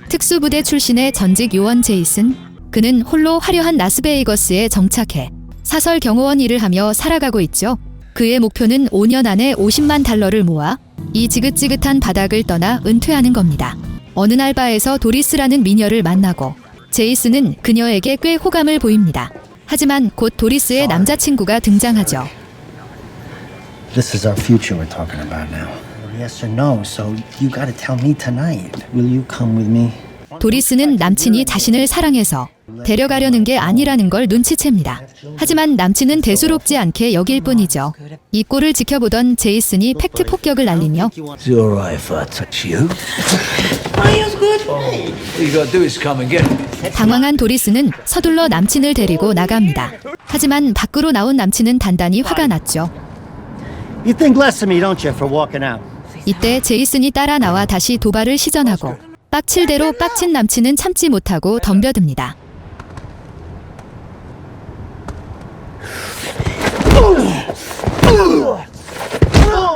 특수부대 출신의 전직 요원 제이슨. 그는 홀로 화려한 라스베이거스에 정착해 사설 경호원 일을 하며 살아가고 있죠. 그의 목표는 5년 안에 $500,000를 모아 이 지긋지긋한 바닥을 떠나 은퇴하는 겁니다. 어느 날 바에서 도리스라는 미녀를 만나고 제이슨은 그녀에게 꽤 호감을 보입니다. 하지만 곧 도리스의 남자친구가 등장하죠. This is our future we're talking about now. Yes or no, so you gotta tell me tonight. Will you come with me? 도리스는 남친이 자신을 사랑해서 데려가려는 게 아니라는 걸 눈치챕니다. 하지만 남친은 대수롭지 않게 여길 뿐이죠. 이 꼴을 지켜보던 제이슨이 팩트 폭격을 날리며 Is it alright if I touch you? All you gotta do is come and get it. 당황한 도리스는 서둘러 남친을 데리고 나갑니다. 하지만 밖으로 나온 남친은 단단히 화가 났죠. You think less of me, don't you, for walking out? 이때 제이슨이 따라 나와 다시 도발을 시전하고 빡칠 대로 빡친 남친은 참지 못하고 덤벼듭니다.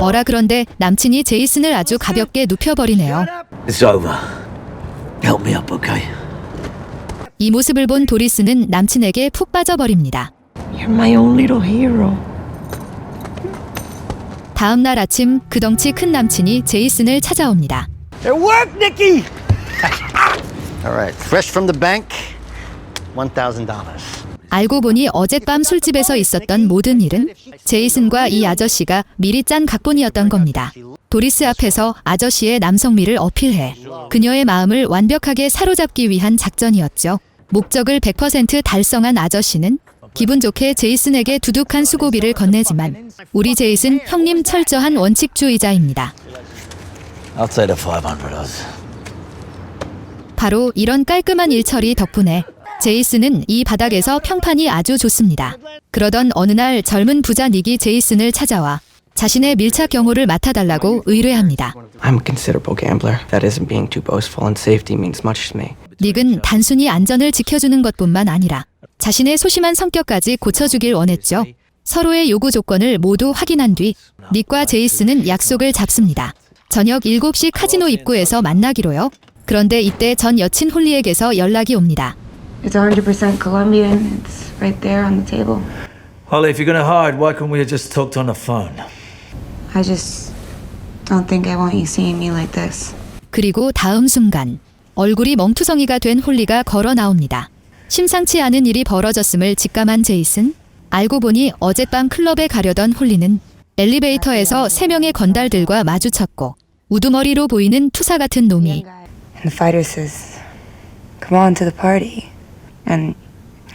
어라 그런데 남친이 제이슨을 아주 가볍게 눕혀버리네요. It's over. Help me up, okay? 이 모습을 본 도리스는 남친에게 푹 빠져버립니다. You're my own little hero. 다음 날 아침 그 덩치 큰 남친이 제이슨을 찾아옵니다. It worked, Nikki! All right, fresh from the bank, $1,000. 알고 보니 어젯밤 술집에서 있었던 모든 일은 제이슨과 이 아저씨가 미리 짠 각본이었던 겁니다. 도리스 앞에서 아저씨의 남성미를 어필해 그녀의 마음을 완벽하게 사로잡기 위한 작전이었죠. 목적을 100% 달성한 아저씨는 기분 좋게 제이슨에게 두둑한 수고비를 건네지만 우리 제이슨 형님 철저한 원칙주의자입니다. I'll take the $500. 바로 이런 깔끔한 일처리 덕분에 제이슨은 이 바닥에서 평판이 아주 좋습니다. 그러던 어느 날 젊은 부자 닉이 제이슨을 찾아와 자신의 밀착 경호를 맡아달라고 의뢰합니다. I'm a considerable gambler. That isn't being too boastful and safety means much to me. 닉은 단순히 안전을 지켜주는 것뿐만 아니라 자신의 소심한 성격까지 고쳐주길 원했죠. 서로의 요구 조건을 모두 확인한 뒤 닉과 제이슨은 약속을 잡습니다. 저녁 7시 카지노 입구에서 만나기로요. 그런데 이때 전 여친 홀리에게서 연락이 옵니다. It's 100% Colombian. It's right there on the table. Holly, if you're gonna hide, why couldn't we have just talked on the phone? I just don't think I want you seeing me like this. 그리고 다음 순간 얼굴이 멍투성이가 된 홀리가 걸어 나옵니다. 심상치 않은 일이 벌어졌음을 직감한 제이슨. 알고 보니 어젯밤 클럽에 가려던 홀리는 엘리베이터에서 3명의 건달들과 마주쳤고 우두머리로 보이는 투사 같은 놈이 And the fighter says, "Come on to the party." And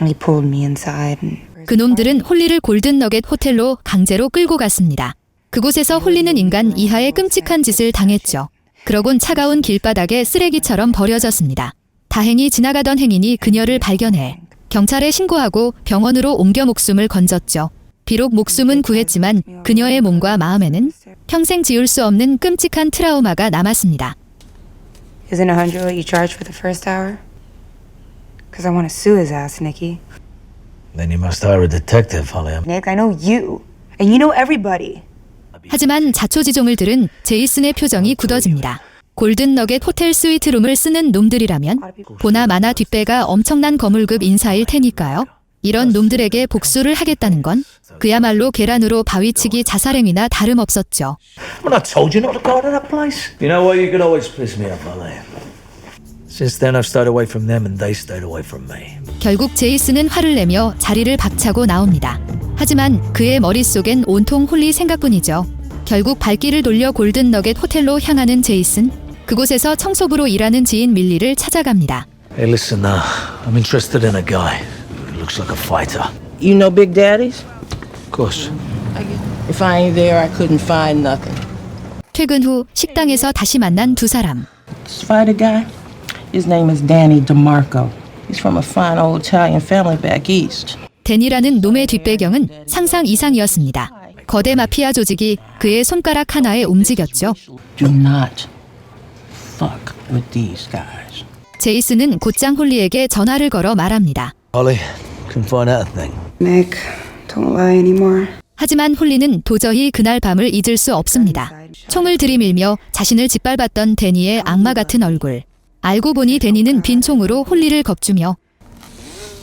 he pulled me inside. And 그놈들은 홀리를 골든 너겟 호텔로 강제로 끌고 갔습니다. 그곳에서 홀리는 인간 이하의 끔찍한 짓을 당했죠. 그러곤 차가운 길바닥에 쓰레기처럼 버려졌습니다. 다행히 지나가던 행인이 그녀를 발견해 경찰에 신고하고 병원으로 옮겨 목숨을 건졌죠. 비록 목숨은 구했지만 그녀의 몸과 마음에는 평생 지울 수 없는 끔찍한 트라우마가 남았습니다. Isn't 100 what you charge for the first hour? Because I want to sue his ass, Nikki. Then you must hire a detective, Holly. Nick, I know you. And you know everybody. 하지만 자초지종을 들은 제이슨의 표정이 굳어집니다. 골든 너겟 호텔 스위트룸을 쓰는 놈들이라면 보나 마나 뒷배가 엄청난 거물급 인사일 테니까요. 이런 놈들에게 복수를 하겠다는 건 그야말로 계란으로 바위치기 자살행위나 다름없었죠. Well, I told you not to go to that place. You know what? You can always piss me off, Holly. Since then, I've stayed away from them and they stayed away from me. 결국 제이슨은 화를 내며 자리를 박차고 나옵니다. 하지만 그의 머릿속엔 온통 홀리 생각뿐이죠. 결국 발길을 돌려 골든 너겟 호텔로 향하는 제이슨. 그곳에서 청소부로 일하는 지인 밀리를 찾아갑니다. Hey, listen, I'm interested in a guy who looks like a fighter. You know Big Daddy's? Of course. If I ain't there, I couldn't find nothing. 퇴근 후 식당에서 다시 만난 두 사람. This fighter guy, his name is Danny DeMarco. He's from a fine old Italian family back east. 데니라는 놈의 뒷배경은 상상 이상이었습니다. 거대 마피아 조직이 그의 손가락 하나에 움직였죠. Do not fuck with these guys. 제이슨은 곧장 홀리에게 전화를 걸어 말합니다. Holly, couldn't find out a thing. Nick, don't lie anymore. 하지만 홀리는 도저히 그날 밤을 잊을 수 없습니다. 총을 들이밀며 자신을 짓밟았던 데니의 악마 같은 얼굴. 알고 보니 데니는 빈총으로 홀리를 겁주며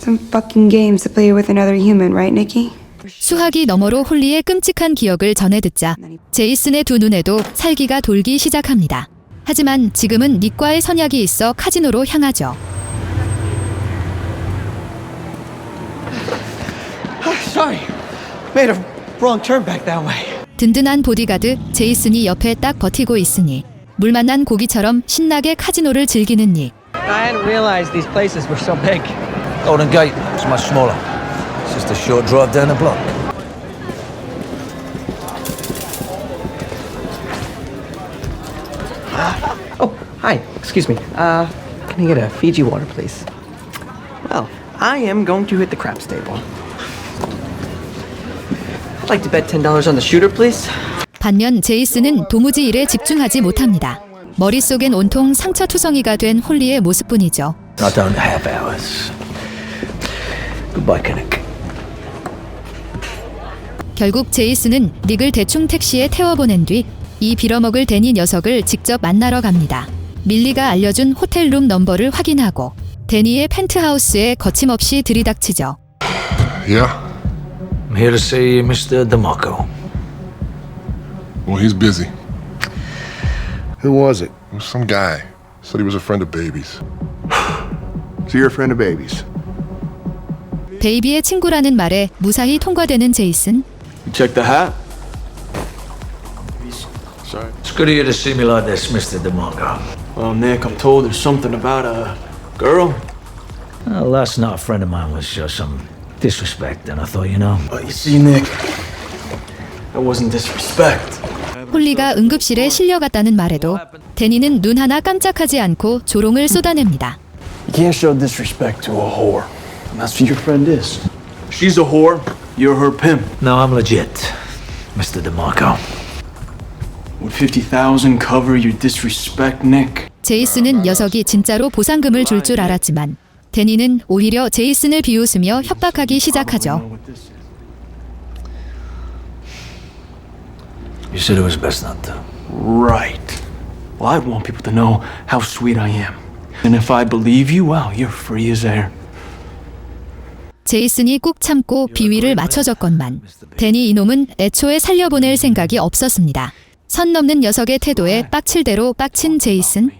Some fucking games to play with another human, right, Nikki? 수화기 너머로 홀리의 끔찍한 기억을 전해 듣자 제이슨의 두 눈에도 살기가 돌기 시작합니다. 하지만 지금은 닉과의 선약이 있어 카지노로 향하죠. Sorry. Made a wrong turn back that way. 든든한 보디가드 제이슨이 옆에 딱 버티고 있으니 물 만난 고기처럼 신나게 카지노를 즐기는 닉. I hadn't realized these places were so big. Golden Gate is much smaller. It's just a short drive down the block. Oh, hi. Excuse me. Can I get a Fiji water, please? Well, I am going to hit the craps table. I'd like to bet $10 on the shooter, please. 반면 제이슨은 도무지 일에 집중하지 못합니다. 머릿속엔 온통 상처투성이가 된 홀리의 모습뿐이죠. I don't have hours. Goodbye, Kinnick. 결국 제이슨은 닉을 대충 택시에 태워보낸 뒤 이 빌어먹을 데니 녀석을 직접 만나러 갑니다. 밀리가 알려준 호텔룸 넘버를 확인하고 데니의 펜트하우스에 거침없이 들이닥치죠. Yeah? I'm here to see Mr. DeMarco. Well, he's busy. Who was it? It was some guy. Said he was a friend of Baby's. So you're a friend of Baby's? 베이비의 친구라는 말에 무사히 통과되는 제이슨. You check the hat? Sorry. It's good of you to see me like this, Mr. DeMarco. Well, Nick, I'm told there's something about a girl. Well, last night a friend of mine was some disrespect, and I thought, you know. But you see, Nick, that wasn't disrespect. 홀리가 응급실에 실려갔다는 말에도 데니는 눈 하나 깜짝하지 않고 조롱을 쏟아냅니다. You can't show disrespect to a whore. And that's what your friend is. She's a whore, you're her pimp. No, I'm legit, Mr. DeMarco. Would 50,000 cover your disrespect, Nick? 제이슨은 녀석이 진짜로 보상금을 줄 줄 알았지만 데니는 오히려 제이슨을 비웃으며 협박하기 시작하죠. You said it was best not to. Right. Well, I'd want people to know how sweet I am. And if I believe you, well, you're free as air. 제이슨이 꾹 참고 비위를 맞춰줬건만 데니 이놈은 애초에 살려보낼 생각이 없었습니다. 선 넘는 녀석의 태도에 빡칠 대로 빡친 제이슨.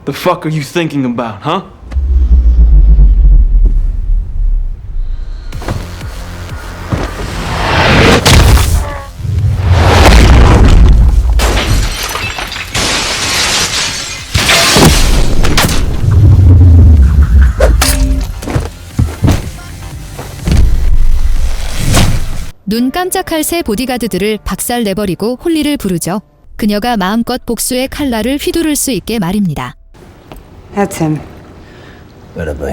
The fuck are you thinking about, huh? 눈 깜짝할 새 보디가드들을 박살내버리고 홀리를 부르죠. 그녀가 마음껏 복수의 칼날을 휘두를 수 있게 말입니다. That's him. Better be.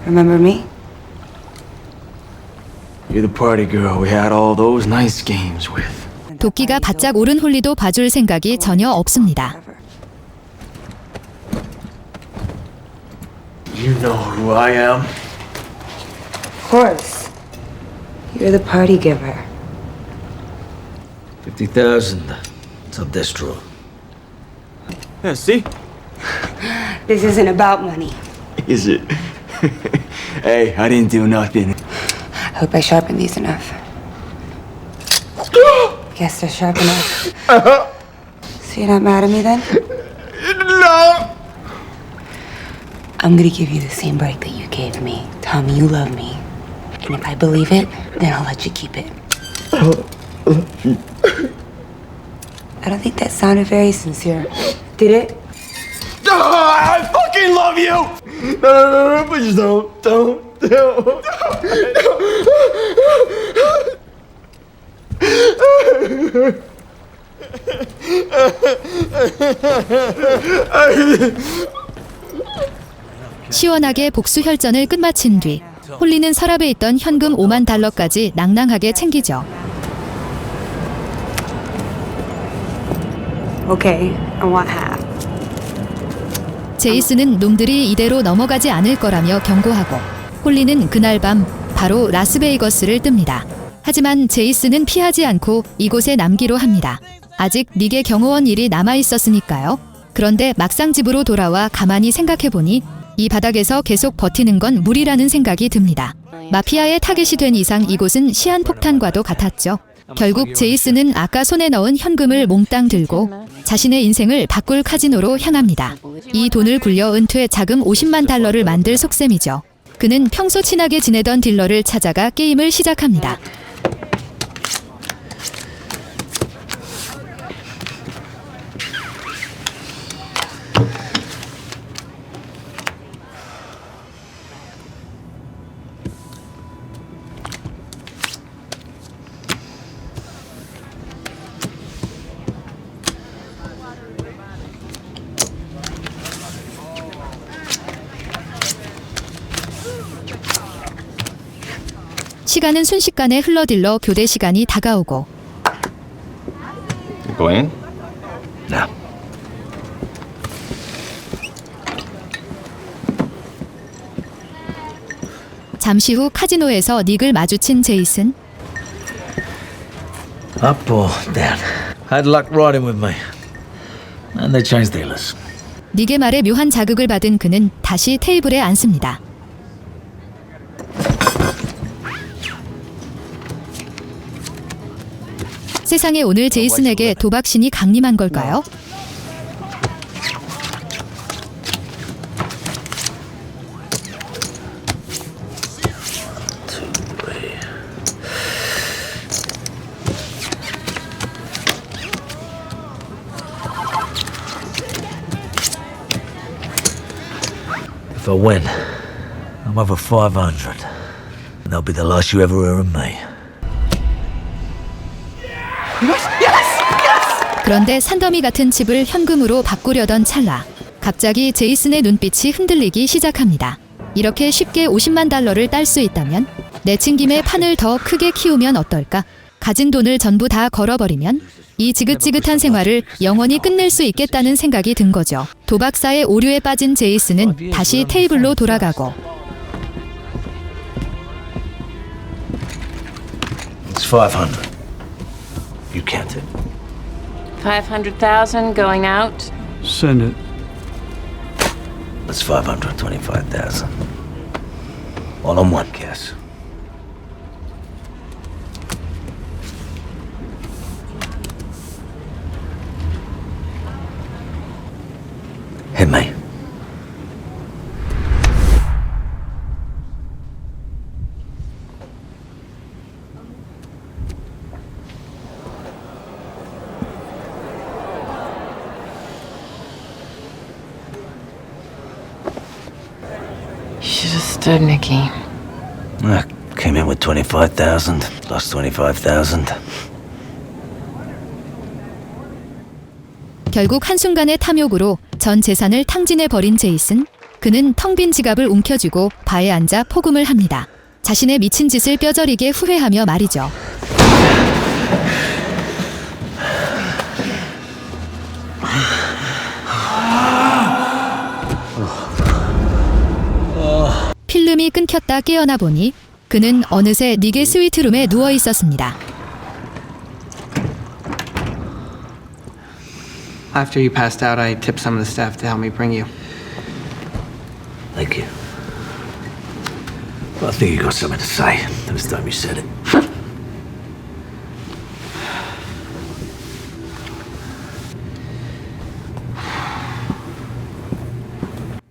Remember me? You're the party girl we had all those nice games with. 도끼가 바짝 오른 홀리도 봐줄 생각이 전혀 없습니다. You know who I am. Of course. You're the party giver. 50,000. It's up this drawer. Yeah, see? This isn't about money. Is it? Hey, I didn't do nothing. I hope I sharpen these enough. Guess they're sharp enough. So you're not mad at me then? No! I'm gonna give you the same break that you gave me. Tell me you love me. And if I believe it, then I'll let you keep it. I don't think that sounded very sincere. Did it? I fucking love you! No, please don't. 시원하게 복수 혈전을 끝마친 뒤 홀리는 서랍에 있던 현금 5만 달러까지 낭낭하게 챙기죠. Okay, I want half. 제이슨은 놈들이 이대로 넘어가지 않을 거라며 경고하고 홀리는 그날 밤 바로 라스베이거스를 뜹니다. 하지만 제이슨은 피하지 않고 이곳에 남기로 합니다. 아직 닉의 경호원 일이 남아 있었으니까요. 그런데 막상 집으로 돌아와 가만히 생각해보니 이 바닥에서 계속 버티는 건 무리라는 생각이 듭니다. 마피아의 타겟이 된 이상 이곳은 시한폭탄과도 같았죠. 결국 제이슨은 아까 손에 넣은 현금을 몽땅 들고 자신의 인생을 바꿀 카지노로 향합니다. 이 돈을 굴려 은퇴 자금 50만 달러를 만들 속셈이죠. 그는 평소 친하게 지내던 딜러를 찾아가 게임을 시작합니다. 시간은 순식간에 흘러들러 교대 시간이 다가오고 Go in? Now. 잠시 후 카지노에서 닉을 마주친 제이슨. Up or down? Had luck riding with me. And they changed dealers. 닉의 말에 묘한 자극을 받은 그는 다시 테이블에 앉습니다. 세상에 오늘 제이슨에게 도박신이 강림한 걸까요? If I win, I'm over 500. And that'll be the last you ever hear of me. 그런데 산더미 같은 칩을 현금으로 바꾸려던 찰나 갑자기 제이슨의 눈빛이 흔들리기 시작합니다. 이렇게 쉽게 50만 달러를 딸 수 있다면 내친 김에 판을 더 크게 키우면 어떨까? 가진 돈을 전부 다 걸어버리면 이 지긋지긋한 생활을 영원히 끝낼 수 있겠다는 생각이 든 거죠. 도박사의 오류에 빠진 제이슨은 다시 테이블로 돌아가고 It's 500. You count it. 500,000 going out. Send it. That's 525,000. All on one guess. Hit me. You should have stood, Nikki. I came in with 25,000, lost 25,000. 결국 한순간의 탐욕으로 전 재산을 탕진해버린 제이슨. 그는 텅 빈 지갑을 움켜쥐고 바에 앉아 포금을 합니다. 자신의 미친 짓을 뼈저리게 후회하며 말이죠. 필름이 끊겼다 깨어나 보니 그는 어느새 닉의 스위트룸에 누워 있었습니다. After you passed out, I tipped some of the staff to help me bring you. Thank you. Well, I think you got something to say. This time you said it.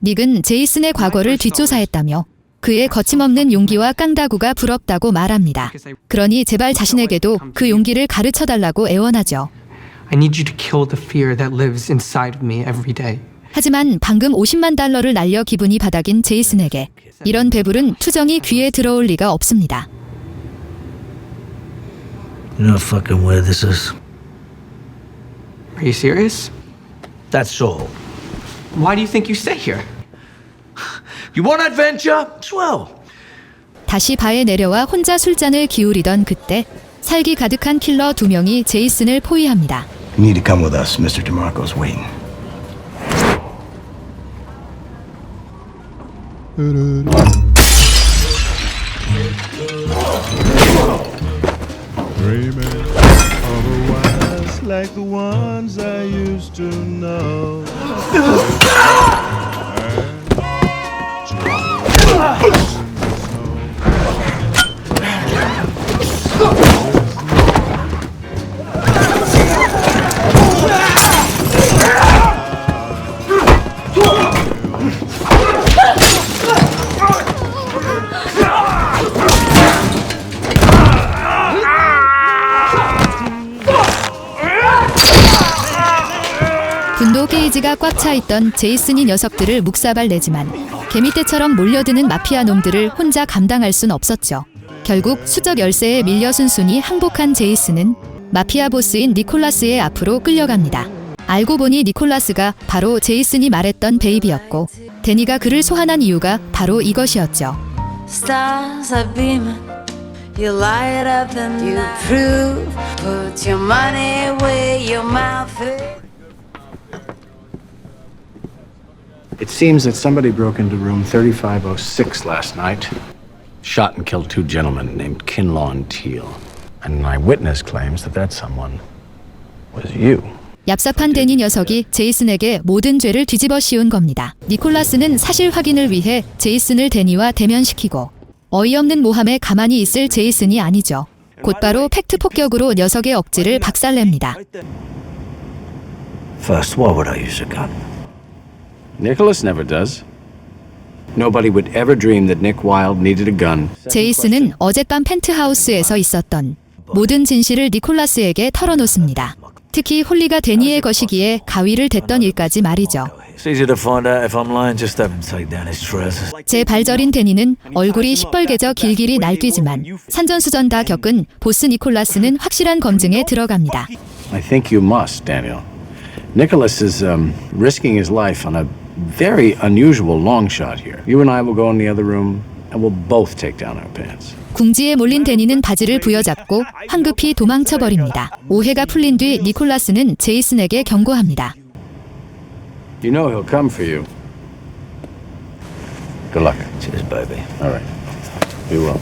닉은 제이슨의 과거를 뒷조사했다며 그의 거침없는 용기와 깡다구가 부럽다고 말합니다. 그러니 제발 자신에게도 그 용기를 가르쳐달라고 애원하죠. I need you to kill the fear that lives inside of me every day. 하지만 방금 50만 달러를 날려 기분이 바닥인 제이슨에게 이런 배부른 투정이 귀에 들어올 리가 없습니다. You know how fucking weird this is? Are you serious? That's all. Why do you think you stay here? You want adventure? Swell. 다시 바에 내려와 혼자 술잔을 기울이던 그때 살기 가득한 킬러 2명이 제이슨을 포위합니다. You need to come with us. Mr. DeMarco's waiting. dreaming of a West like the ones I used to know. 분노 게이지가 꽉 차 있던 제이슨이 녀석들을 묵사발내지만 개미떼처럼 몰려드는 마피아 놈들을 혼자 감당할 순 없었죠. 결국 수적 열세에 밀려 순순히 항복한 제이슨은 마피아 보스인 니콜라스의 앞으로 끌려갑니다. 알고 보니 니콜라스가 바로 제이슨이 말했던 베이비였고 데니가 그를 소환한 이유가 바로 이것이었죠. Stars are beaming, you light up the night. You prove, put your money where your mouth is. It seems that somebody broke into room 3506 last night, shot and killed two gentlemen named Kinlaw and Teal. And an eyewitness claims that that someone was you. 얍삽한 데니 녀석이 제이슨에게 모든 죄를 뒤집어 씌운 겁니다. 니콜라스는 사실 확인을 위해 제이슨을 데니와 대면시키고 어이없는 모함에 가만히 있을 제이슨이 아니죠. 곧바로 팩트 폭격으로 녀석의 억지를 박살냅니다. First, why would I use a gun? Nicholas never does. Nobody would ever dream that Nick Wilde needed a gun. 제이슨은 어젯밤 펜트하우스에서 있었던 모든 진실을 니콜라스에게 털어놓습니다. 특히 홀리가 데니의 것이기에 가위를 댔던 일까지 말이죠. It's easy to find out if I'm lying. Just have him take down his trousers. 제 발저린 데니는 얼굴이 시뻘개져 길길이 날뛰지만 산전수전 다 겪은 보스 니콜라스는 확실한 검증에 들어갑니다. I think you must, Daniel. Nicholas is risking his life on a very unusual long shot here. You and I will go in the other room and we'll both take down our pants. 궁지에 몰린 데니는 바지를 부여잡고 황급히 도망쳐버립니다. 오해가 풀린 뒤 니콜라스는 제이슨에게 경고합니다. You know he'll come for you. Good luck. Cheers, baby. All right. We will.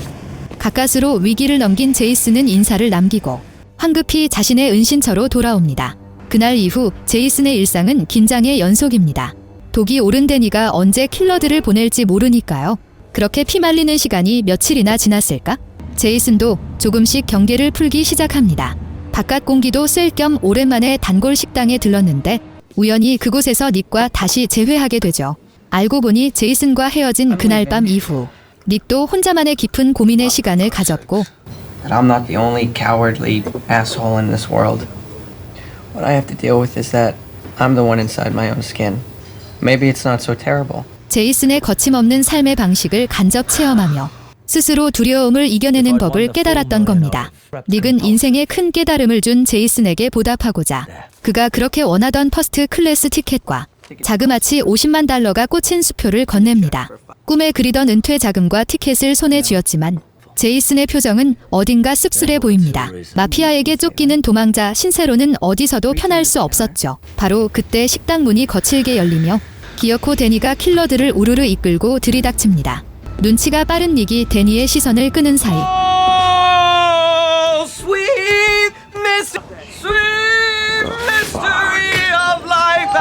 가까스로 위기를 넘긴 제이슨은 인사를 남기고 황급히 자신의 은신처로 돌아옵니다. 그날 이후 제이슨의 일상은 긴장의 연속입니다. 독이 오른 데니가 언제 킬러들을 보낼지 모르니까요. 그렇게 피말리는 시간이 며칠이나 지났을까? 제이슨도 조금씩 경계를 풀기 시작합니다. 바깥 공기도 쐴 겸 오랜만에 단골 식당에 들렀는데 우연히 그곳에서 닉과 다시 재회하게 되죠. 알고 보니 제이슨과 헤어진 그날 밤 이후 닉도 혼자만의 깊은 고민의 시간을 가졌고 That I'm not the only cowardly asshole in this world. What I have to deal with is that I'm the one inside my own skin. Maybe it's not so terrible. 제이슨의 거침없는 삶의 방식을 간접 체험하며 스스로 두려움을 이겨내는 법을 깨달았던 겁니다. 닉은 인생에 큰 깨달음을 준 제이슨에게 보답하고자 그가 그렇게 원하던 퍼스트 클래스 티켓과 자그마치 $50만 달러가 꽂힌 수표를 건넵니다. 꿈에 그리던 은퇴 자금과 티켓을 손에 쥐었지만 제이슨의 표정은 어딘가 씁쓸해 보입니다. 마피아에게 쫓기는 도망자 신세로는 어디서도 편할 수 없었죠. 바로 그때 식당 문이 거칠게 열리며 기어코 데니가 킬러들을 우르르 이끌고 들이닥칩니다. 눈치가 빠른 닉이 데니의 시선을 끄는 사이 Sweet mystery of life.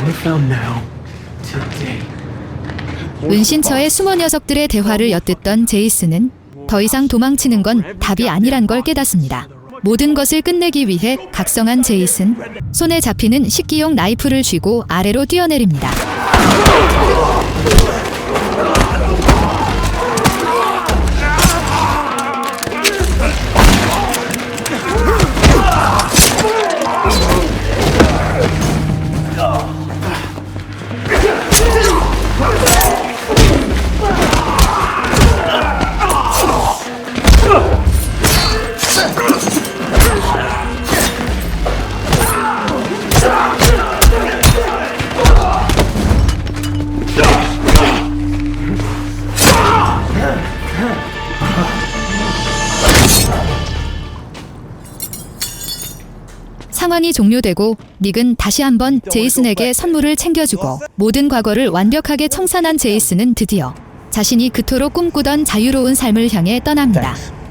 We found now, today. 은신처의 숨은 녀석들의 대화를 엿듣던 제이슨은 더 이상 도망치는 건 답이 아니란 걸 깨닫습니다. 모든 것을 끝내기 위해 각성한 제이슨, 손에 잡히는 식기용 나이프를 쥐고 아래로 뛰어내립니다. 상황이 종료되고 닉은 다시 한번 제이슨에게 선물을 챙겨주고 모든 과거를 완벽하게 청산한 제이슨은 드디어 자신이 그토록 꿈꾸던 자유로운 삶을 향해 떠납니다. Thanks.